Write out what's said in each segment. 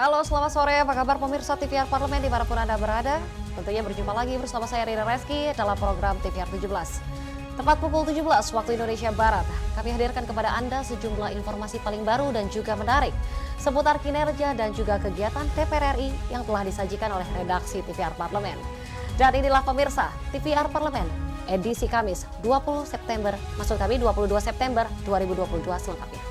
Halo, selamat sore. Apa kabar pemirsa TVR Parlemen dimanapun Anda berada? Tentunya berjumpa lagi bersama saya Rina Reski dalam program TVR 17. Tepat pukul 17 waktu Indonesia Barat, kami hadirkan kepada Anda sejumlah informasi paling baru dan juga menarik seputar kinerja dan juga kegiatan DPR RI yang telah disajikan oleh redaksi TVR Parlemen. Dan inilah pemirsa TVR Parlemen edisi Kamis 20 September, maksud kami 22 September 2022 selengkapnya.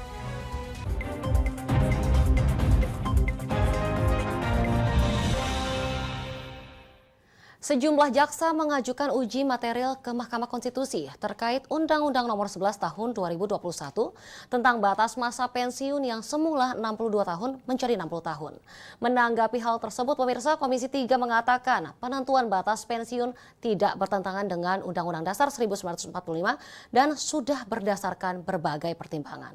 Sejumlah jaksa mengajukan uji material ke Mahkamah Konstitusi terkait Undang-Undang Nomor 11 Tahun 2021 tentang batas masa pensiun yang semula 62 tahun menjadi 60 tahun. Menanggapi hal tersebut, pemirsa, Komisi 3 mengatakan penentuan batas pensiun tidak bertentangan dengan Undang-Undang Dasar 1945 dan sudah berdasarkan berbagai pertimbangan.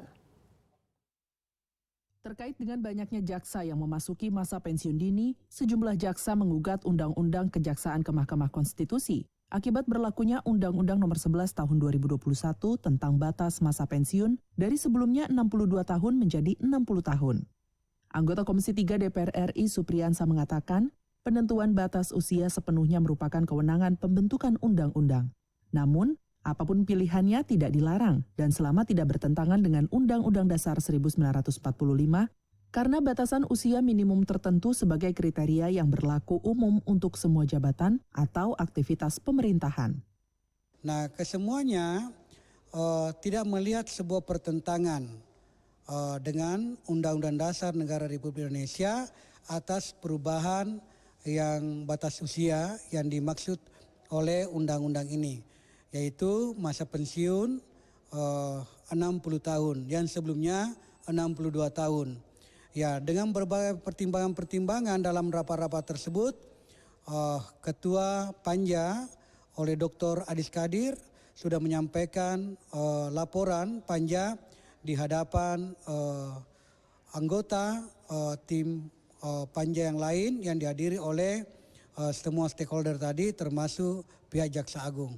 Terkait dengan banyaknya jaksa yang memasuki masa pensiun dini, sejumlah jaksa mengugat Undang-Undang Kejaksaan ke Mahkamah Konstitusi akibat berlakunya Undang-Undang Nomor 11 Tahun 2021 tentang batas masa pensiun dari sebelumnya 62 tahun menjadi 60 tahun. Anggota Komisi 3 DPR RI Supriyansa mengatakan, penentuan batas usia sepenuhnya merupakan kewenangan pembentukan undang-undang. Namun, apapun pilihannya tidak dilarang dan selama tidak bertentangan dengan Undang-Undang Dasar 1945 karena batasan usia minimum tertentu sebagai kriteria yang berlaku umum untuk semua jabatan atau aktivitas pemerintahan. Nah, kesemuanya tidak melihat sebuah pertentangan dengan Undang-Undang Dasar Negara Republik Indonesia atas perubahan yang batas usia yang dimaksud oleh undang-undang ini, yaitu masa pensiun 60 tahun yang sebelumnya 62 tahun. Ya, dengan berbagai pertimbangan-pertimbangan dalam rapat-rapat tersebut, Ketua Panja oleh Dr. Adis Kadir sudah menyampaikan laporan Panja di hadapan anggota tim Panja yang lain yang dihadiri oleh semua stakeholder tadi termasuk pihak Jaksa Agung.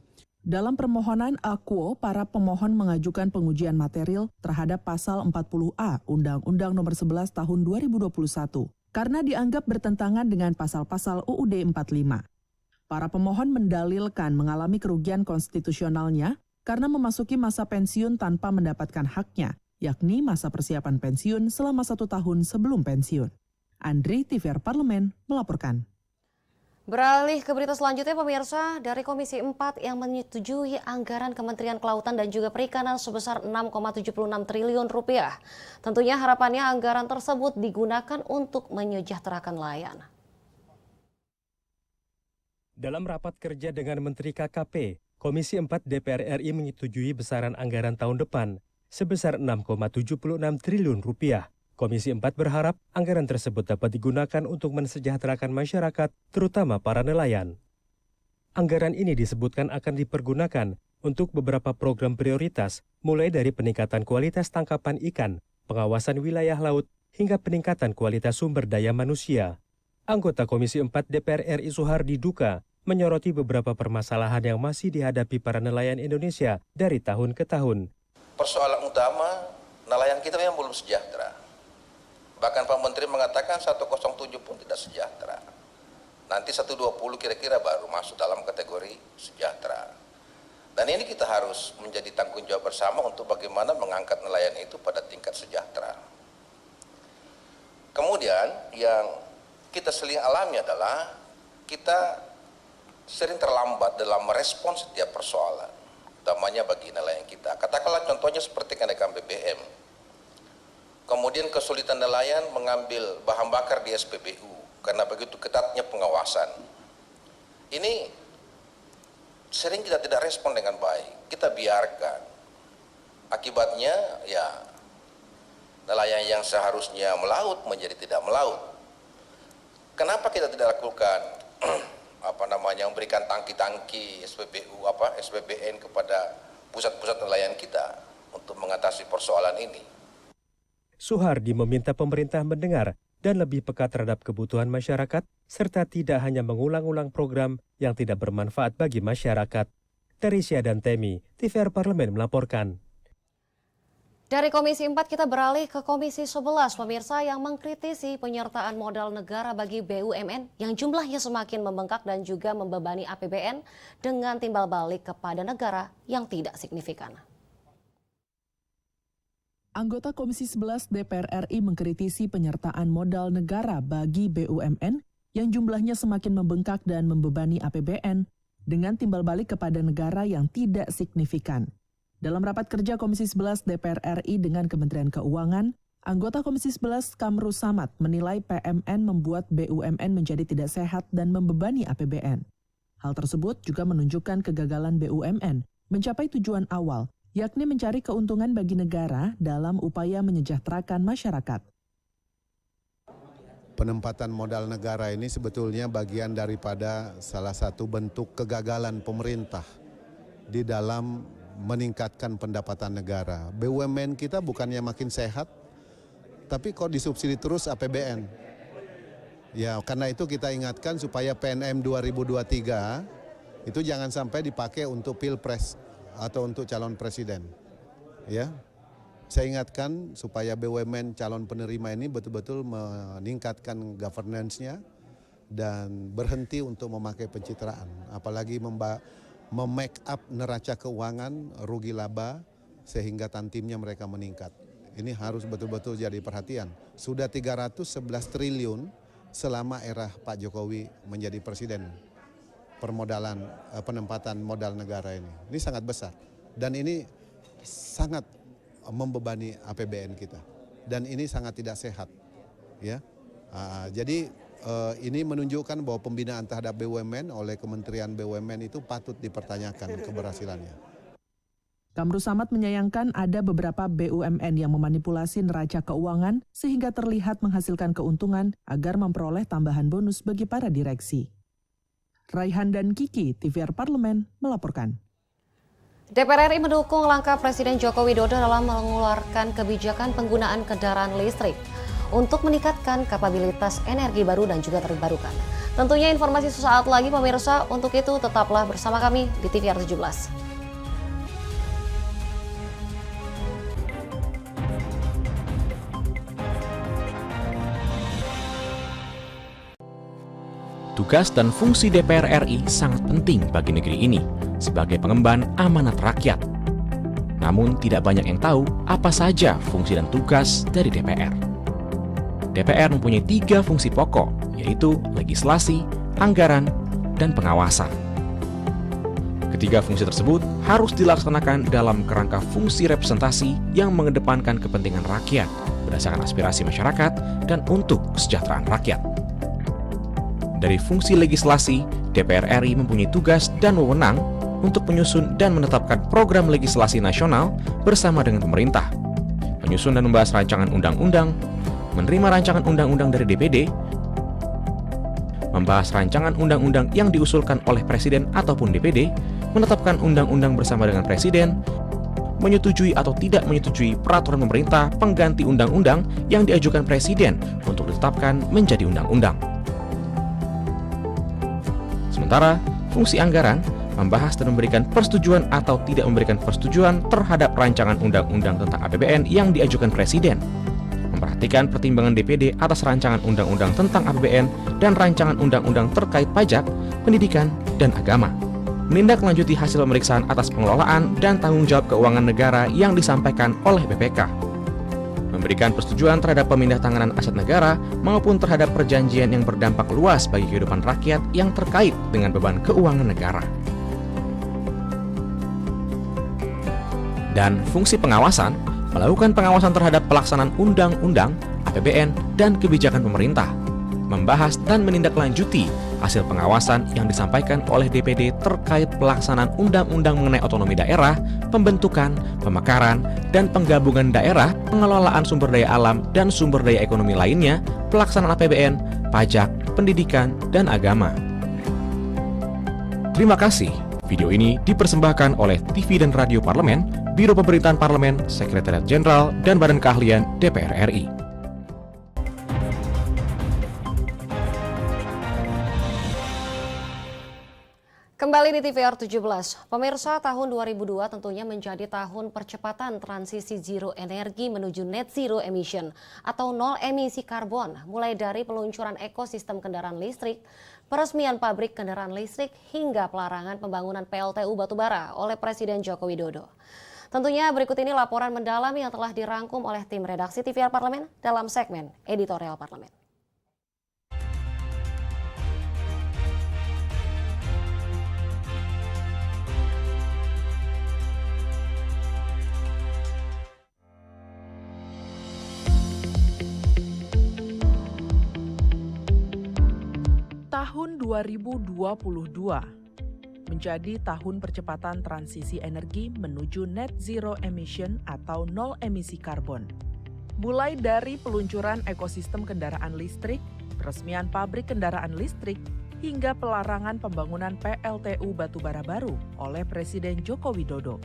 Dalam permohonan akuo, para pemohon mengajukan pengujian material terhadap pasal 40A Undang-Undang Nomor 11 Tahun 2021 karena dianggap bertentangan dengan pasal-pasal UUD 45. Para pemohon mendalilkan mengalami kerugian konstitusionalnya karena memasuki masa pensiun tanpa mendapatkan haknya, yakni masa persiapan pensiun selama 1 tahun sebelum pensiun. Andri, TVR Parlemen, melaporkan. Beralih ke berita selanjutnya, pemirsa, dari Komisi 4 yang menyetujui anggaran Kementerian Kelautan dan juga Perikanan sebesar 6,76 triliun rupiah. Tentunya harapannya anggaran tersebut digunakan untuk menyejahterakan nelayan. Dalam rapat kerja dengan Menteri KKP, Komisi 4 DPR RI menyetujui besaran anggaran tahun depan sebesar 6,76 triliun rupiah. Komisi 4 berharap anggaran tersebut dapat digunakan untuk mensejahterakan masyarakat, terutama para nelayan. Anggaran ini disebutkan akan dipergunakan untuk beberapa program prioritas, mulai dari peningkatan kualitas tangkapan ikan, pengawasan wilayah laut, hingga peningkatan kualitas sumber daya manusia. Anggota Komisi 4 DPR RI Suhardi Duka menyoroti beberapa permasalahan yang masih dihadapi para nelayan Indonesia dari tahun ke tahun. Persoalan utama, nelayan kita yang belum sejahtera. Bahkan Pak Menteri mengatakan 107 pun tidak sejahtera. Nanti 120 kira-kira baru masuk dalam kategori sejahtera. Dan ini kita harus menjadi tanggung jawab bersama untuk bagaimana mengangkat nelayan itu pada tingkat sejahtera. Kemudian yang kita sering alami adalah kita sering terlambat dalam merespons setiap persoalan, utamanya bagi nelayan kita. Katakanlah contohnya seperti kenaikan BBM. Kemudian kesulitan nelayan mengambil bahan bakar di SPBU karena begitu ketatnya pengawasan. Ini sering kita tidak respon dengan baik, kita biarkan. Akibatnya ya nelayan yang seharusnya melaut menjadi tidak melaut. Kenapa kita tidak lakukan memberikan tangki-tangki SPBU SPBN kepada pusat-pusat nelayan kita untuk mengatasi persoalan ini? Suhardi meminta pemerintah mendengar dan lebih peka terhadap kebutuhan masyarakat, serta tidak hanya mengulang-ulang program yang tidak bermanfaat bagi masyarakat. Dari Syah dan Temi, TVR Parlemen melaporkan. Dari Komisi 4 kita beralih ke Komisi 11, pemirsa, yang mengkritisi penyertaan modal negara bagi BUMN yang jumlahnya semakin membengkak dan juga membebani APBN dengan timbal balik kepada negara yang tidak signifikan. Anggota Komisi 11 DPR RI mengkritisi penyertaan modal negara bagi BUMN yang jumlahnya semakin membengkak dan membebani APBN dengan timbal balik kepada negara yang tidak signifikan. Dalam rapat kerja Komisi 11 DPR RI dengan Kementerian Keuangan, anggota Komisi 11 Kamru Samad menilai PMN membuat BUMN menjadi tidak sehat dan membebani APBN. Hal tersebut juga menunjukkan kegagalan BUMN mencapai tujuan awal, yakni mencari keuntungan bagi negara dalam upaya menyejahterakan masyarakat. Penempatan modal negara ini sebetulnya bagian daripada salah satu bentuk kegagalan pemerintah di dalam meningkatkan pendapatan negara. BUMN kita bukannya makin sehat, tapi kok disubsidi terus APBN. Ya, karena itu kita ingatkan supaya PNM 2023 itu jangan sampai dipakai untuk pilpres atau untuk calon presiden. Ya, saya ingatkan supaya BUMN calon penerima ini betul-betul meningkatkan governance-nya dan berhenti untuk memakai pencitraan, apalagi memake up neraca keuangan, rugi laba, sehingga tantimnya mereka meningkat. Ini harus betul-betul jadi perhatian. Sudah 311 triliun selama era Pak Jokowi menjadi presiden. Permodalan, penempatan modal negara ini. Ini sangat besar. Dan ini sangat membebani APBN kita. Dan ini sangat tidak sehat. Ya. Jadi ini menunjukkan bahwa pembinaan terhadap BUMN oleh Kementerian BUMN itu patut dipertanyakan keberhasilannya. Kamru Samad menyayangkan ada beberapa BUMN yang memanipulasi neraca keuangan sehingga terlihat menghasilkan keuntungan agar memperoleh tambahan bonus bagi para direksi. Raihan dan Kiki, TVR Parlemen, melaporkan. DPR RI mendukung langkah Presiden Joko Widodo dalam mengeluarkan kebijakan penggunaan kendaraan listrik untuk meningkatkan kapabilitas energi baru dan juga terbarukan. Tentunya informasi sesaat lagi pemirsa, untuk itu tetaplah bersama kami di TVR 17. Tugas dan fungsi DPR RI sangat penting bagi negeri ini sebagai pengemban amanat rakyat. Namun tidak banyak yang tahu apa saja fungsi dan tugas dari DPR. DPR mempunyai 3 fungsi pokok, yaitu legislasi, anggaran, dan pengawasan. Ketiga fungsi tersebut harus dilaksanakan dalam kerangka fungsi representasi yang mengedepankan kepentingan rakyat berdasarkan aspirasi masyarakat dan untuk kesejahteraan rakyat. Dari fungsi legislasi, DPR RI mempunyai tugas dan wewenang untuk menyusun dan menetapkan program legislasi nasional bersama dengan pemerintah, menyusun dan membahas rancangan undang-undang, menerima rancangan undang-undang dari DPD, membahas rancangan undang-undang yang diusulkan oleh Presiden ataupun DPD, menetapkan undang-undang bersama dengan Presiden, menyetujui atau tidak menyetujui peraturan pemerintah pengganti undang-undang yang diajukan Presiden untuk ditetapkan menjadi undang-undang. Sementara, fungsi anggaran membahas dan memberikan persetujuan atau tidak memberikan persetujuan terhadap rancangan undang-undang tentang APBN yang diajukan Presiden, memperhatikan pertimbangan DPD atas rancangan undang-undang tentang APBN dan rancangan undang-undang terkait pajak, pendidikan, dan agama. Menindaklanjuti hasil pemeriksaan atas pengelolaan dan tanggung jawab keuangan negara yang disampaikan oleh BPK. Memberikan persetujuan terhadap pemindahantanganan aset negara maupun terhadap perjanjian yang berdampak luas bagi kehidupan rakyat yang terkait dengan beban keuangan negara. Dan fungsi pengawasan melakukan pengawasan terhadap pelaksanaan undang-undang, APBN, dan kebijakan pemerintah, membahas dan menindaklanjuti hasil pengawasan yang disampaikan oleh DPD terkait pelaksanaan undang-undang mengenai otonomi daerah, pembentukan, pemekaran, dan penggabungan daerah, pengelolaan sumber daya alam dan sumber daya ekonomi lainnya, pelaksanaan APBN, pajak, pendidikan, dan agama. Terima kasih. Video ini dipersembahkan oleh TV dan Radio Parlemen, Biro Pemerintahan Parlemen, Sekretariat Jenderal, dan Badan Keahlian DPR RI. Kembali kembali di TVR 17. Pemirsa, tahun 2002 tentunya menjadi tahun percepatan transisi zero energi menuju net zero emission atau nol emisi karbon. Mulai dari peluncuran ekosistem kendaraan listrik, peresmian pabrik kendaraan listrik, hingga pelarangan pembangunan PLTU batubara oleh Presiden Joko Widodo. Tentunya berikut ini laporan mendalam yang telah dirangkum oleh tim redaksi TVR Parlemen dalam segmen Editorial Parlemen. Tahun 2022 menjadi tahun percepatan transisi energi menuju net zero emission atau nol emisi karbon. Mulai dari peluncuran ekosistem kendaraan listrik, peresmian pabrik kendaraan listrik, hingga pelarangan pembangunan PLTU batubara baru oleh Presiden Joko Widodo.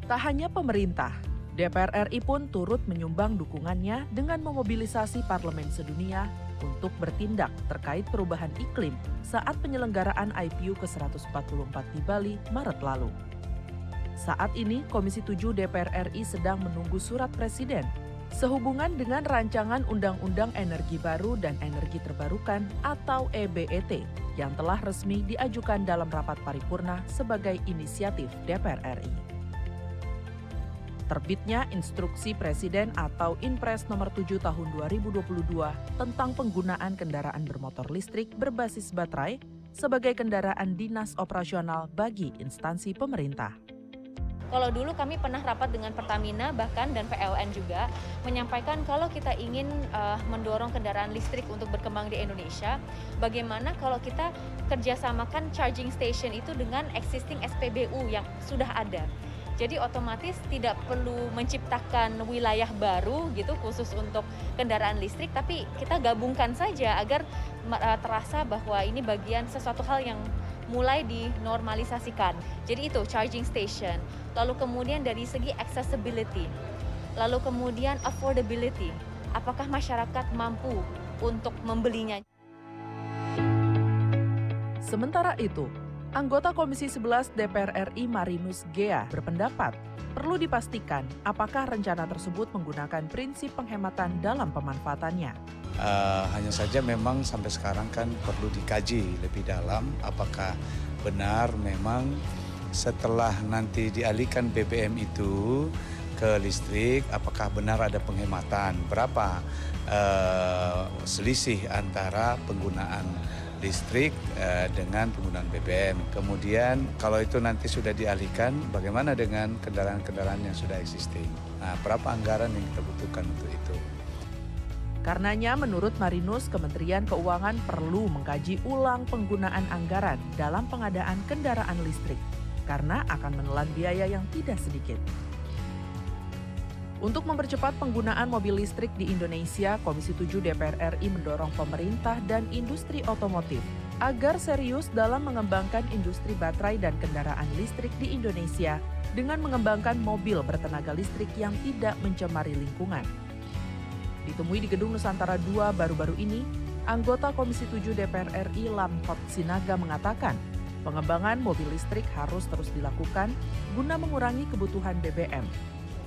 Tak hanya pemerintah, DPR RI pun turut menyumbang dukungannya dengan memobilisasi parlemen sedunia untuk bertindak terkait perubahan iklim saat penyelenggaraan IPU ke-144 di Bali Maret lalu. Saat ini, Komisi 7 DPR RI sedang menunggu surat Presiden sehubungan dengan rancangan Undang-Undang Energi Baru dan Energi Terbarukan atau EBET yang telah resmi diajukan dalam rapat paripurna sebagai inisiatif DPR RI. Terbitnya Instruksi Presiden atau Inpres nomor 7 tahun 2022 tentang penggunaan kendaraan bermotor listrik berbasis baterai sebagai kendaraan dinas operasional bagi instansi pemerintah. Kalau dulu kami pernah rapat dengan Pertamina bahkan dan PLN juga menyampaikan kalau kita ingin mendorong kendaraan listrik untuk berkembang di Indonesia, bagaimana kalau kita kerjasamakan charging station itu dengan existing SPBU yang sudah ada. Jadi otomatis tidak perlu menciptakan wilayah baru gitu khusus untuk kendaraan listrik, tapi kita gabungkan saja agar terasa bahwa ini bagian sesuatu hal yang mulai dinormalisasikan. Jadi itu charging station. Lalu kemudian dari segi accessibility. Lalu kemudian affordability. Apakah masyarakat mampu untuk membelinya? Sementara itu, anggota Komisi 11 DPR RI Marinus Gea berpendapat perlu dipastikan apakah rencana tersebut menggunakan prinsip penghematan dalam pemanfaatannya. Hanya saja memang sampai sekarang kan perlu dikaji lebih dalam apakah benar memang setelah nanti dialihkan BBM itu ke listrik, apakah benar ada penghematan, berapa selisih antara penggunaan listrik dengan penggunaan BBM. Kemudian kalau itu nanti sudah dialihkan, bagaimana dengan kendaraan-kendaraan yang sudah existing? Nah, berapa anggaran yang kita butuhkan untuk itu? Karenanya menurut Marinus, Kementerian Keuangan perlu mengkaji ulang penggunaan anggaran dalam pengadaan kendaraan listrik karena akan menelan biaya yang tidak sedikit. Untuk mempercepat penggunaan mobil listrik di Indonesia, Komisi 7 DPR RI mendorong pemerintah dan industri otomotif agar serius dalam mengembangkan industri baterai dan kendaraan listrik di Indonesia dengan mengembangkan mobil bertenaga listrik yang tidak mencemari lingkungan. Ditemui di Gedung Nusantara II baru-baru ini, anggota Komisi 7 DPR RI Lamhot Sinaga mengatakan, pengembangan mobil listrik harus terus dilakukan guna mengurangi kebutuhan BBM.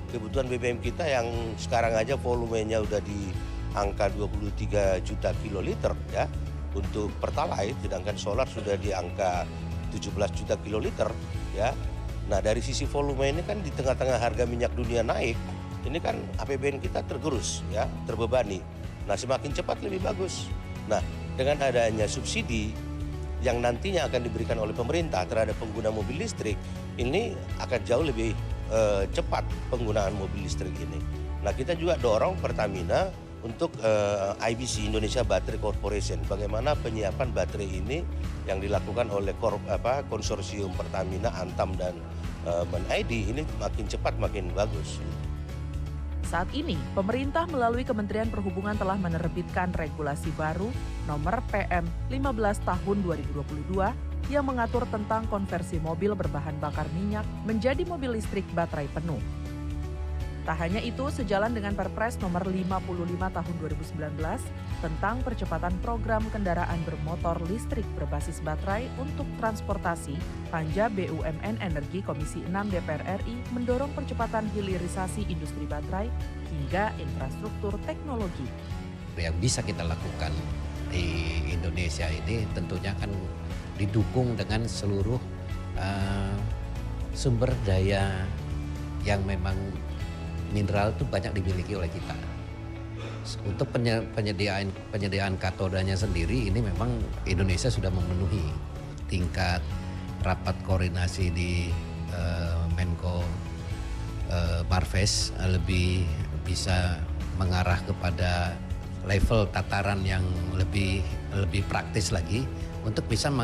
Kebutuhan BBM kita yang sekarang aja volumenya udah di angka 23 juta kiloliter ya untuk Pertalite, sedangkan solar sudah di angka 17 juta kiloliter ya. Nah, dari sisi volume ini kan di tengah-tengah harga minyak dunia naik, ini kan APBN kita tergerus ya, terbebani. Nah, semakin cepat lebih bagus. Nah, dengan adanya subsidi yang nantinya akan diberikan oleh pemerintah terhadap pengguna mobil listrik, ini akan jauh lebih cepat penggunaan mobil listrik ini. Nah, kita juga dorong Pertamina untuk IBC Indonesia Battery Corporation. Bagaimana penyiapan baterai ini yang dilakukan oleh konsorsium Pertamina, Antam dan MenID ini makin cepat makin bagus. Saat ini, pemerintah melalui Kementerian Perhubungan telah menerbitkan regulasi baru nomor PM 15 tahun 2022 yang mengatur tentang konversi mobil berbahan bakar minyak menjadi mobil listrik baterai penuh. Tak hanya itu, sejalan dengan Perpres nomor 55 tahun 2019 tentang percepatan program kendaraan bermotor listrik berbasis baterai untuk transportasi, Panja BUMN Energi Komisi 6 DPR RI mendorong percepatan hilirisasi industri baterai hingga infrastruktur teknologi. Yang bisa kita lakukan di Indonesia ini tentunya kan didukung dengan seluruh sumber daya yang memang mineral itu banyak dimiliki oleh kita. Untuk penyediaan katodanya sendiri ini memang Indonesia sudah memenuhi tingkat rapat koordinasi di Menko Marves lebih bisa mengarah kepada level tataran yang lebih praktis lagi untuk bisa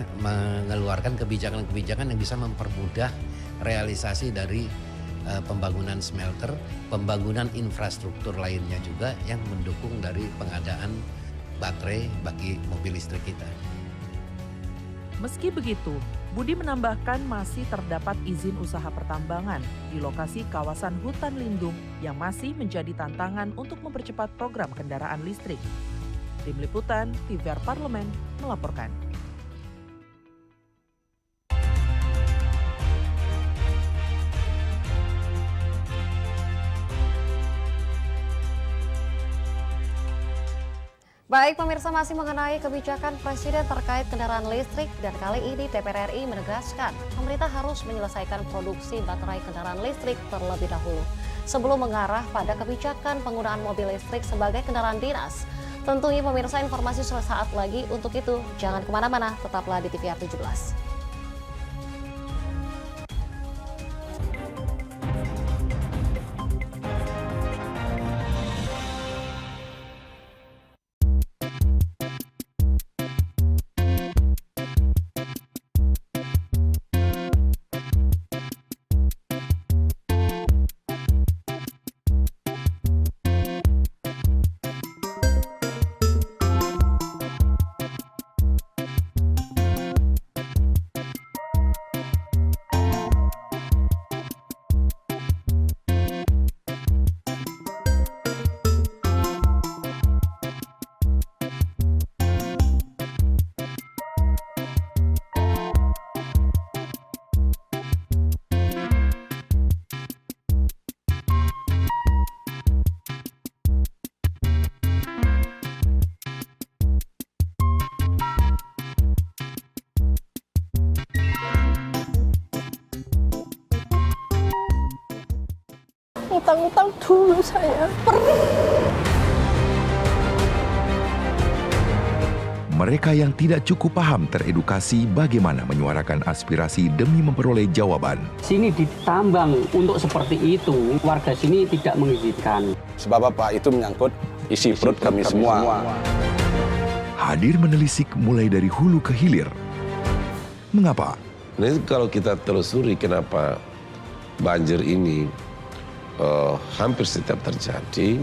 mengeluarkan kebijakan-kebijakan yang bisa mempermudah realisasi dari pembangunan smelter, pembangunan infrastruktur lainnya juga yang mendukung dari pengadaan baterai bagi mobil listrik kita. Meski begitu, Budi menambahkan masih terdapat izin usaha pertambangan di lokasi kawasan hutan lindung yang masih menjadi tantangan untuk mempercepat program kendaraan listrik. Tim Liputan, TVR Parlemen melaporkan. Baik pemirsa, masih mengenai kebijakan Presiden terkait kendaraan listrik, dan kali ini DPR RI menegaskan pemerintah harus menyelesaikan produksi baterai kendaraan listrik terlebih dahulu sebelum mengarah pada kebijakan penggunaan mobil listrik sebagai kendaraan dinas. Tentunya pemirsa, informasi sesaat lagi. Untuk itu jangan kemana-mana, tetaplah di TVR 17. Utang-utang dulu saya. Mereka yang tidak cukup paham teredukasi bagaimana menyuarakan aspirasi demi memperoleh jawaban. Sini ditambang untuk seperti itu, warga sini tidak mengizinkan. Sebab apa? Itu menyangkut isi perut kami semua. Hadir menelisik mulai dari hulu ke hilir. Mengapa? Nah, kalau kita telusuri kenapa banjir ini hampir setiap terjadi,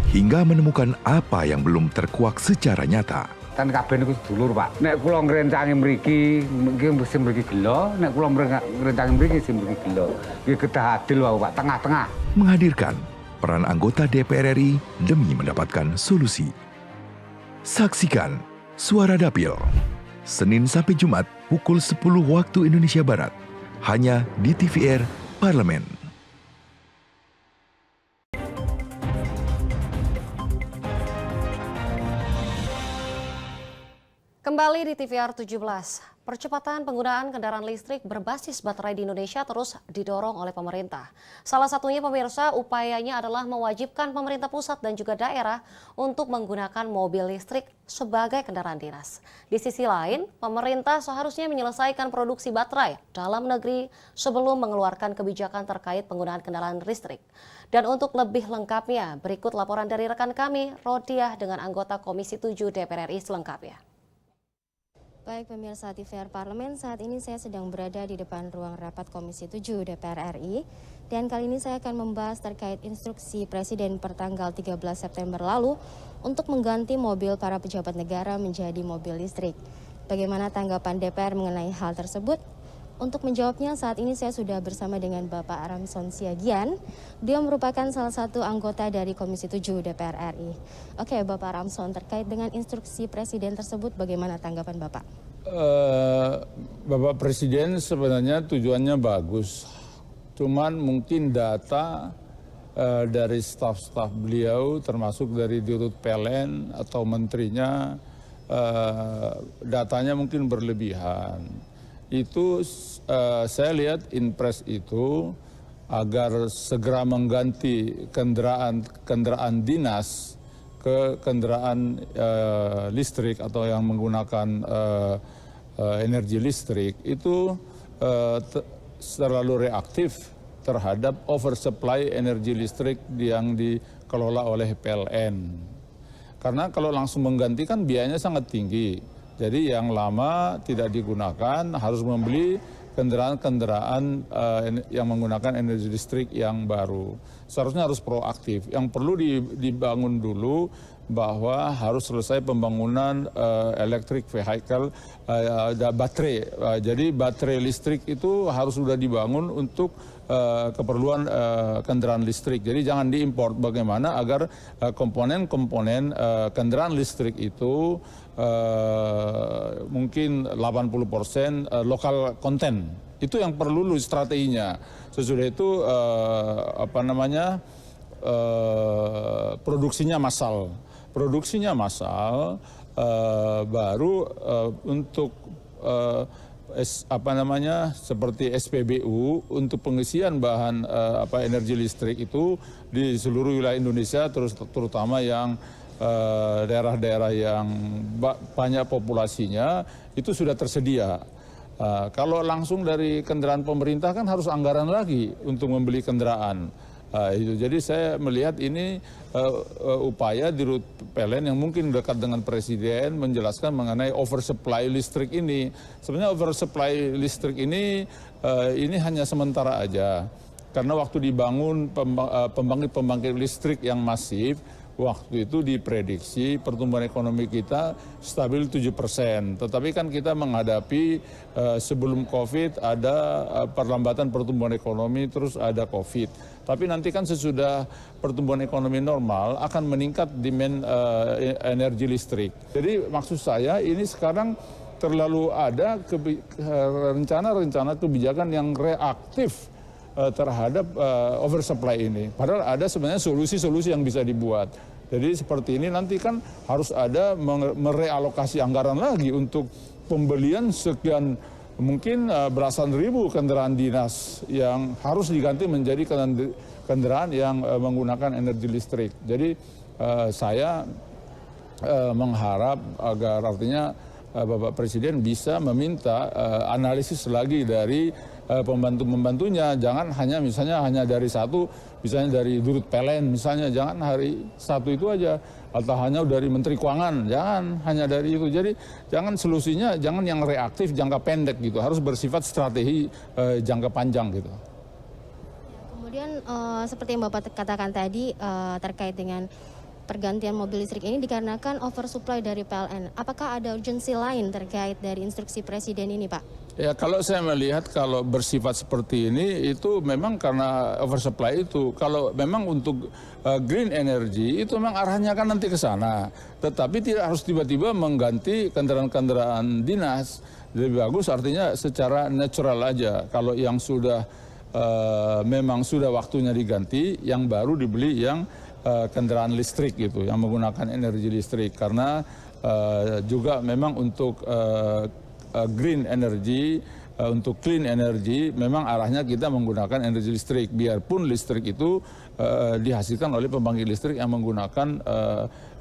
hingga menemukan apa yang belum terkuak secara nyata. Kan kabeh niku sedulur, Pak. Nek kula ngrencangi mriki, mesti mriki gelo, nek kula ngrencangi mriki mesti mriki gelo. Iki kedah adil wae, Pak, tengah-tengah. Menghadirkan peran anggota DPR RI demi mendapatkan solusi. Saksikan Suara Dapil, Senin sampai Jumat pukul 10 waktu Indonesia Barat, hanya di TVR Parlemen. Kembali di TVR 17, percepatan penggunaan kendaraan listrik berbasis baterai di Indonesia terus didorong oleh pemerintah. Salah satunya pemirsa, upayanya adalah mewajibkan pemerintah pusat dan juga daerah untuk menggunakan mobil listrik sebagai kendaraan dinas. Di sisi lain, pemerintah seharusnya menyelesaikan produksi baterai dalam negeri sebelum mengeluarkan kebijakan terkait penggunaan kendaraan listrik. Dan untuk lebih lengkapnya, berikut laporan dari rekan kami, Rodiah, dengan anggota Komisi 7 DPR RI selengkapnya. Baik pemirsa TVR Parlemen, saat ini saya sedang berada di depan ruang rapat Komisi 7 DPR RI. Dan kali ini saya akan membahas terkait instruksi Presiden pertanggal 13 September lalu untuk mengganti mobil para pejabat negara menjadi mobil listrik. Bagaimana tanggapan DPR mengenai hal tersebut? untuk menjawabnya saat ini saya sudah bersama dengan Bapak Aramson Siagian. Beliau merupakan salah satu anggota dari Komisi 7 DPR RI. Oke, Bapak Aramson, terkait dengan instruksi Presiden tersebut bagaimana tanggapan Bapak? Bapak Presiden sebenarnya tujuannya bagus. Cuman mungkin data dari staf-staf beliau termasuk dari Dirut PLN atau menterinya datanya mungkin berlebihan. Itu saya lihat Inpres itu agar segera mengganti kendaraan dinas ke kendaraan listrik atau yang menggunakan energi listrik itu terlalu reaktif terhadap oversupply energi listrik yang dikelola oleh PLN. Karena kalau langsung mengganti kan biayanya sangat tinggi. Jadi yang lama tidak digunakan harus membeli kendaraan-kendaraan yang menggunakan energi listrik yang baru. Seharusnya harus proaktif. Yang perlu dibangun dulu bahwa harus selesai pembangunan electric vehicle, baterai. Jadi baterai listrik itu harus sudah dibangun untuk keperluan kendaraan listrik. Jadi jangan diimpor. Bagaimana agar komponen-komponen kendaraan listrik itu mungkin 80% lokal konten. Itu yang perlu strateginya. Sesudah itu produksinya massal. Produksinya massal baru untuk seperti SPBU untuk pengisian bahan energi listrik itu di seluruh wilayah Indonesia, terutama yang daerah-daerah yang banyak populasinya itu sudah tersedia. Kalau langsung dari kendaraan pemerintah kan harus anggaran lagi untuk membeli kendaraan. Jadi saya melihat ini upaya Dirut PLN yang mungkin dekat dengan Presiden menjelaskan mengenai oversupply listrik ini. Sebenarnya oversupply listrik ini hanya sementara aja. Karena waktu dibangun pembangkit listrik yang masif, waktu itu diprediksi pertumbuhan ekonomi kita stabil 7%. Tetapi kan kita menghadapi sebelum COVID ada perlambatan pertumbuhan ekonomi, terus ada COVID. Tapi nanti kan sesudah pertumbuhan ekonomi normal akan meningkat demand energi listrik. Jadi maksud saya ini sekarang terlalu ada rencana-rencana kebijakan yang reaktif terhadap oversupply ini. Padahal ada sebenarnya solusi-solusi yang bisa dibuat. Jadi seperti ini nanti kan harus ada merealokasi anggaran lagi untuk pembelian sekian mungkin belasan ribu kendaraan dinas yang harus diganti menjadi kendaraan yang menggunakan energi listrik. Jadi saya mengharap agar artinya Bapak Presiden bisa meminta analisis lagi dari pembantu-pembantunya, jangan hanya dari satu, misalnya dari Dirut PLN misalnya, jangan hari satu itu aja, atau hanya dari Menteri Keuangan, jangan hanya dari itu. Jadi jangan solusinya jangan yang reaktif jangka pendek gitu, harus bersifat strategi jangka panjang gitu. Kemudian seperti yang Bapak katakan tadi terkait dengan pergantian mobil listrik ini dikarenakan oversupply dari PLN. Apakah ada urgensi lain terkait dari instruksi Presiden ini, Pak? Ya, kalau saya melihat kalau bersifat seperti ini itu memang karena oversupply itu. Kalau memang untuk green energy itu memang arahnya kan nanti ke sana. Tetapi tidak harus tiba-tiba mengganti kendaraan-kendaraan dinas. Lebih bagus artinya secara natural aja. Kalau yang sudah memang sudah waktunya diganti, yang baru dibeli yang kendaraan listrik gitu, yang menggunakan energi listrik. Karena juga memang untuk green energy, untuk clean energy, memang arahnya kita menggunakan energi listrik. Biarpun listrik itu dihasilkan oleh pembangkit listrik yang menggunakan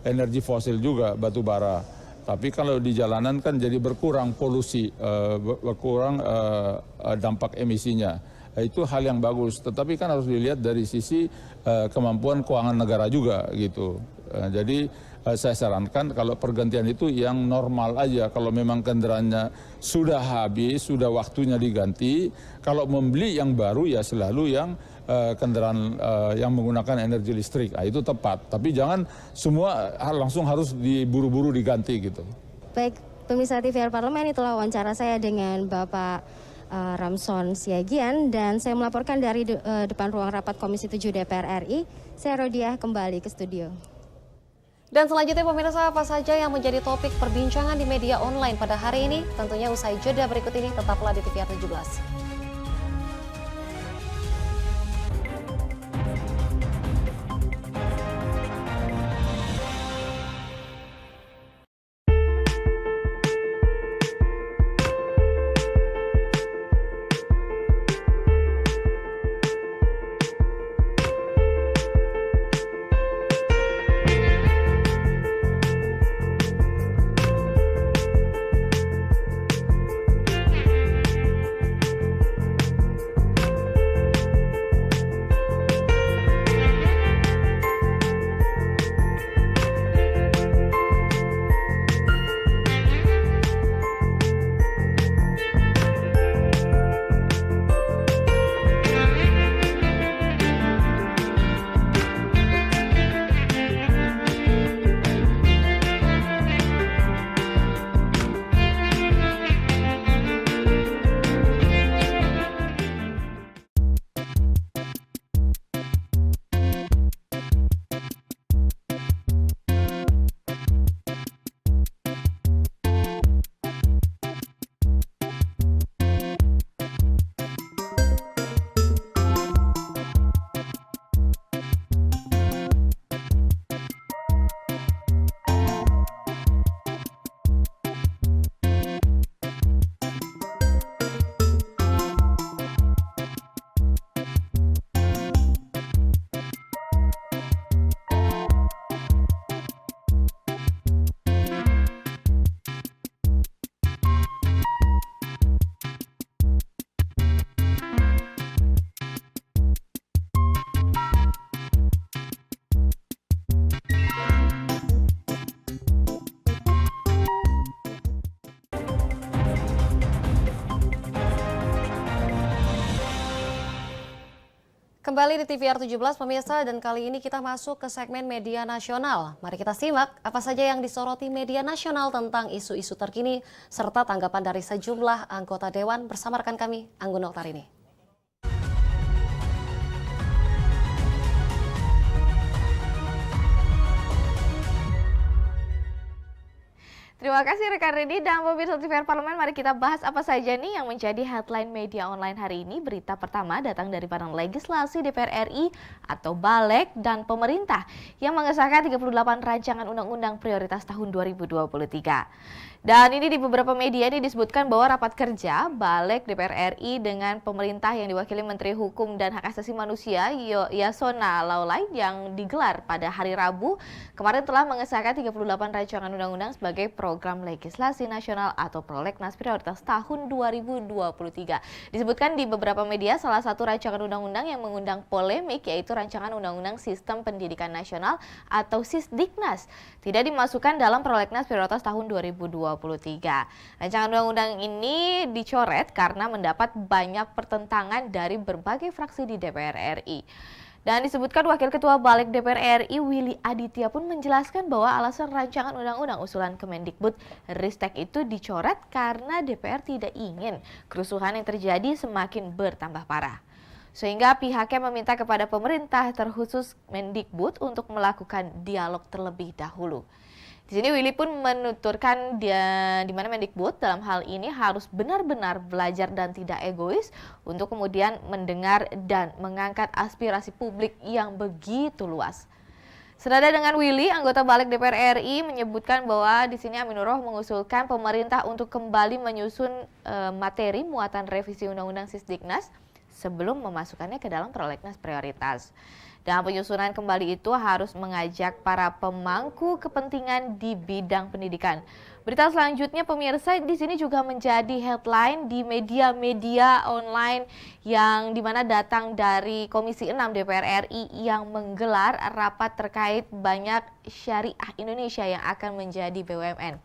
energi fosil juga, batu bara. Tapi kalau di jalanan kan jadi berkurang polusi, berkurang dampak emisinya. Itu hal yang bagus. Tetapi kan harus dilihat dari sisi kemampuan keuangan negara juga gitu. Jadi saya sarankan kalau pergantian itu yang normal aja. Kalau memang kendaraannya sudah habis, sudah waktunya diganti. Kalau membeli yang baru ya selalu yang kendaraan yang menggunakan energi listrik. Itu tepat. Tapi jangan semua langsung harus diburu-buru diganti gitu. Baik, pemirsa TVR Parlemen, itulah wawancara saya dengan Bapak Ramson Siagian, dan saya melaporkan dari depan ruang rapat Komisi 7 DPR RI. Saya Rodiah kembali ke studio. Dan selanjutnya pemirsa, apa saja yang menjadi topik perbincangan di media online pada hari ini? Tentunya usai jeda berikut ini, tetaplah di TVR 17. Kembali di TVR 17 pemirsa, dan kali ini kita masuk ke segmen media nasional. Mari kita simak apa saja yang disoroti media nasional tentang isu-isu terkini serta tanggapan dari sejumlah anggota dewan bersama rekan kami Anggun Oktarini. Terima kasih rekan Redi dan pemirsa TVR Parlemen. Mari kita bahas apa saja nih yang menjadi headline media online hari ini. Berita pertama datang dari Badan Legislasi DPR RI atau Balek dan pemerintah yang mengesahkan 38 rancangan undang-undang prioritas tahun 2023. Dan ini di beberapa media ini disebutkan bahwa rapat kerja Balek DPR RI dengan pemerintah yang diwakili Menteri Hukum dan Hak Asasi Manusia Yasona Laulay yang digelar pada hari Rabu kemarin telah mengesahkan 38 rancangan undang-undang sebagai program legislasi nasional atau prolegnas prioritas tahun 2023. Disebutkan di beberapa media salah satu rancangan undang-undang yang mengundang polemik yaitu rancangan undang-undang Sistem Pendidikan Nasional atau Sisdiknas tidak dimasukkan dalam prolegnas prioritas tahun 2023. Rancangan undang-undang ini dicoret karena mendapat banyak pertentangan dari berbagai fraksi di DPR RI. Dan disebutkan Wakil Ketua Balek DPR RI Willy Aditya pun menjelaskan bahwa alasan rancangan undang-undang usulan Kemendikbud Ristek itu dicoret karena DPR tidak ingin kerusuhan yang terjadi semakin bertambah parah. Sehingga pihaknya meminta kepada pemerintah terkhusus Mendikbud untuk melakukan dialog terlebih dahulu. Di sini Willy pun menuturkan di mana Mendikbud dalam hal ini harus benar-benar belajar dan tidak egois untuk kemudian mendengar dan mengangkat aspirasi publik yang begitu luas. Senada dengan Willy, anggota Balek DPR RI menyebutkan bahwa di sini Aminuroh mengusulkan pemerintah untuk kembali menyusun materi muatan revisi Undang-Undang Sisdiknas sebelum memasukkannya ke dalam prolegnas prioritas. Dan penyusunan kembali itu harus mengajak para pemangku kepentingan di bidang pendidikan. Berita selanjutnya pemirsa di sini juga menjadi headline di media-media online yang dimana datang dari Komisi 6 DPR RI yang menggelar rapat terkait banyak syariah Indonesia yang akan menjadi BUMN.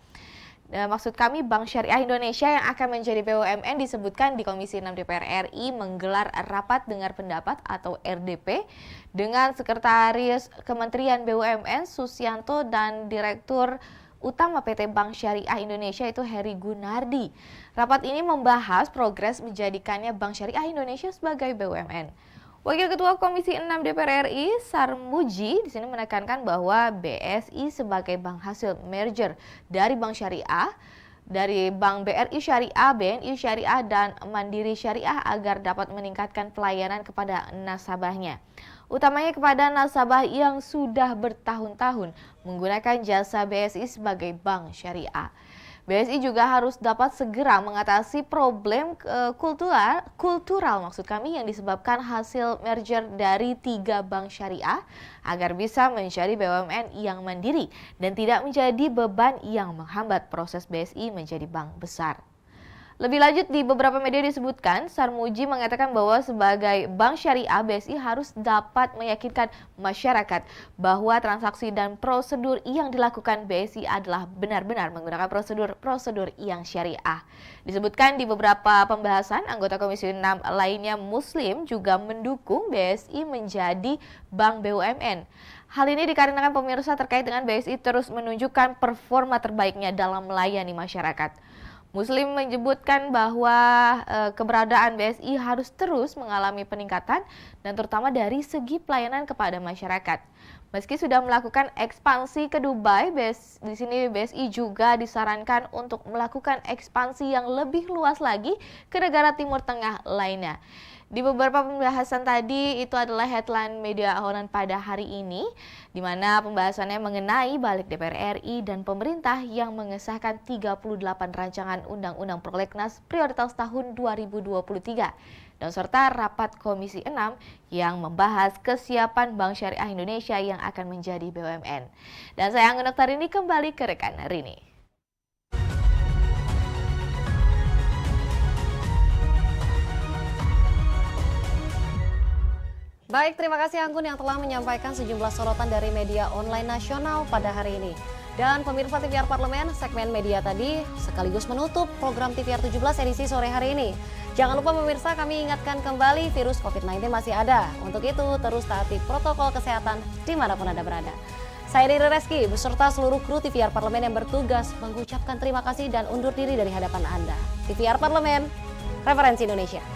Maksud kami Bank Syariah Indonesia yang akan menjadi BUMN disebutkan di Komisi 6 DPR RI menggelar rapat dengar pendapat atau RDP dengan Sekretaris Kementerian BUMN Susianto dan Direktur Utama PT Bank Syariah Indonesia itu Heri Gunardi. Rapat ini membahas progres menjadikannya Bank Syariah Indonesia sebagai BUMN. Wakil Ketua Komisi 6 DPR RI, Sarmuji, di sini menekankan bahwa BSI sebagai bank hasil merger dari Bank Syariah, dari Bank BRI Syariah, BNI Syariah, dan Mandiri Syariah agar dapat meningkatkan pelayanan kepada nasabahnya. Utamanya kepada nasabah yang sudah bertahun-tahun menggunakan jasa BSI sebagai bank syariah. BSI juga harus dapat segera mengatasi problem kultural yang disebabkan hasil merger dari 3 bank syariah agar bisa menjadi BUMN yang mandiri dan tidak menjadi beban yang menghambat proses BSI menjadi bank besar. Lebih lanjut, di beberapa media disebutkan, Sarmuji mengatakan bahwa sebagai bank syariah, BSI harus dapat meyakinkan masyarakat bahwa transaksi dan prosedur yang dilakukan BSI adalah benar-benar menggunakan prosedur yang syariah. Disebutkan di beberapa pembahasan, anggota Komisi 6 lainnya Muslim juga mendukung BSI menjadi bank BUMN. Hal ini dikarenakan pemirsa terkait dengan BSI terus menunjukkan performa terbaiknya dalam melayani masyarakat. Muslim menyebutkan bahwa keberadaan BSI harus terus mengalami peningkatan dan terutama dari segi pelayanan kepada masyarakat. Meski sudah melakukan ekspansi ke Dubai, di sini BSI juga disarankan untuk melakukan ekspansi yang lebih luas lagi ke negara Timur Tengah lainnya. Di beberapa pembahasan tadi itu adalah headline media online pada hari ini, di mana pembahasannya mengenai balik DPR RI dan pemerintah yang mengesahkan 38 rancangan undang-undang prolegnas prioritas tahun 2023 dan serta rapat Komisi 6 yang membahas kesiapan Bank Syariah Indonesia yang akan menjadi BUMN. Dan saya Anggun Oktarini kembali ke rekan Rini. Baik, terima kasih Anggun yang telah menyampaikan sejumlah sorotan dari media online nasional pada hari ini. Dan pemirsa TVR Parlemen, segmen media tadi sekaligus menutup program TVR 17 edisi sore hari ini. Jangan lupa pemirsa, kami ingatkan kembali virus COVID-19 masih ada. Untuk itu, terus taati protokol kesehatan dimanapun Anda berada. Saya Riri Reski beserta seluruh kru TVR Parlemen yang bertugas mengucapkan terima kasih dan undur diri dari hadapan Anda. TVR Parlemen, referensi Indonesia.